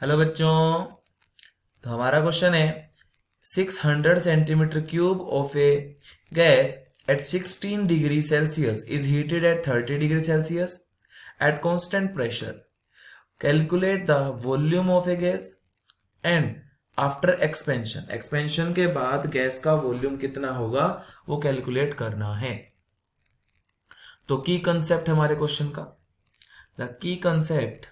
Hello बच्चों। तो हमारा क्वेश्चन है 600 centimetre cube of A gas at 16 degree Celsius is heated at 30 degree Celsius at constant pressure. Calculate the volume of a gas and after expansion. Expansion के बाद gas का volume कितना होगा वो कैलकुलेट करना है। तो की कंसेप्ट हमारे क्वेश्चन का, the key concept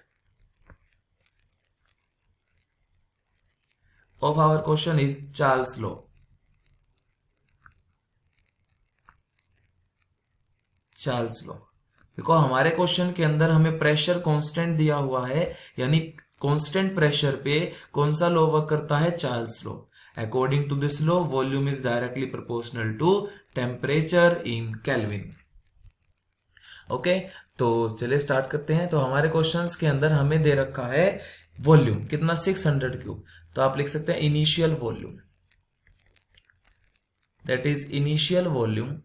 of our question is Charles law. Charles law, because हमारे क्वेश्चन के अंदर हमें प्रेशर कांस्टेंट दिया हुआ है, यानी कांस्टेंट प्रेशर पे कौन सा लॉ वर्क करता है? Charles law. According to this law volume is directly proportional to temperature in Kelvin. Okay, तो चलिए स्टार्ट करते हैं। तो हमारे क्वेश्चंस के अंदर हमें दे रखा है वॉल्यूम कितना, 600 क्यूब। तो आप लिख सकते हैं initial volume, that is initial volume.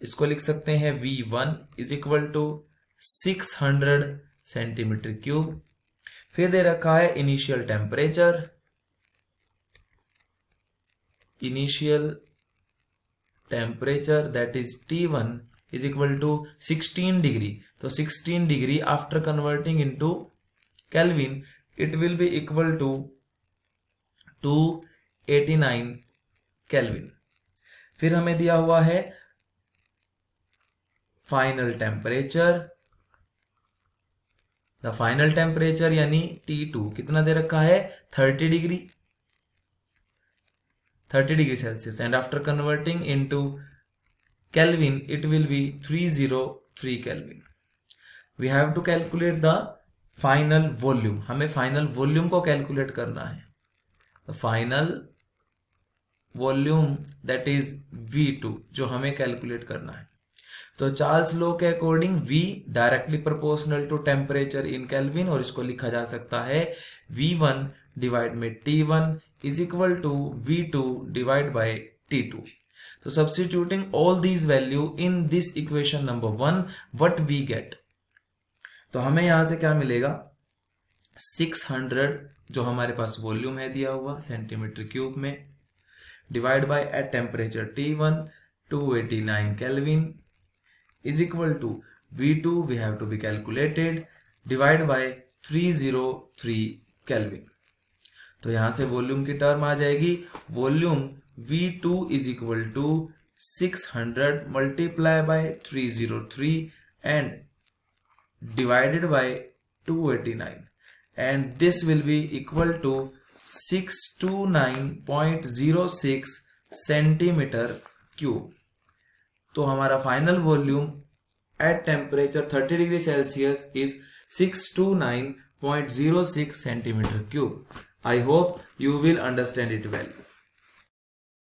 इसको लिख सकते हैं V1 is equal to 600 centimetre cube. फिर दे रखा है initial temperature, that is T1 is equal to 16 degree. तो 16 degree after converting into Kelvin it will be equal to 289 Kelvin. फिर हमें दिया हुआ है final temperature, the final temperature यानी T2 कितना दे रखा है? 30 degree Celsius, and after converting into Kelvin it will be 303 Kelvin. We have to calculate the final volume. हमें फाइनल वॉल्यूम को कैलकुलेट करना है। Final volume that is V2 जो हमें कैलकुलेट करना है। तो चार्ल्स लॉ के according V directly proportional to temperature in Kelvin, और इसको लिखा जा सकता है V1 डिवाइड में T1 is equal to V2 divide by T2। तो substituting all these value in this equation number 1 what we get. तो हमें यहां से क्या मिलेगा? 600 जो हमारे पास वॉल्यूम है दिया हुआ सेंटीमीटर क्यूब में, divide by at temperature T1 289 Kelvin is equal to V2 we have to be calculated divide by 303 Kelvin. तो यहां से वॉल्यूम की टर्म आ जाएगी, volume V2 is equal to 600 multiply by 303 and divided by 289, and this will be equal to 629.06 centimetre cube. तो हमारा final volume at temperature 30 degree Celsius is 629.06 centimetre cube. I hope you will understand it well.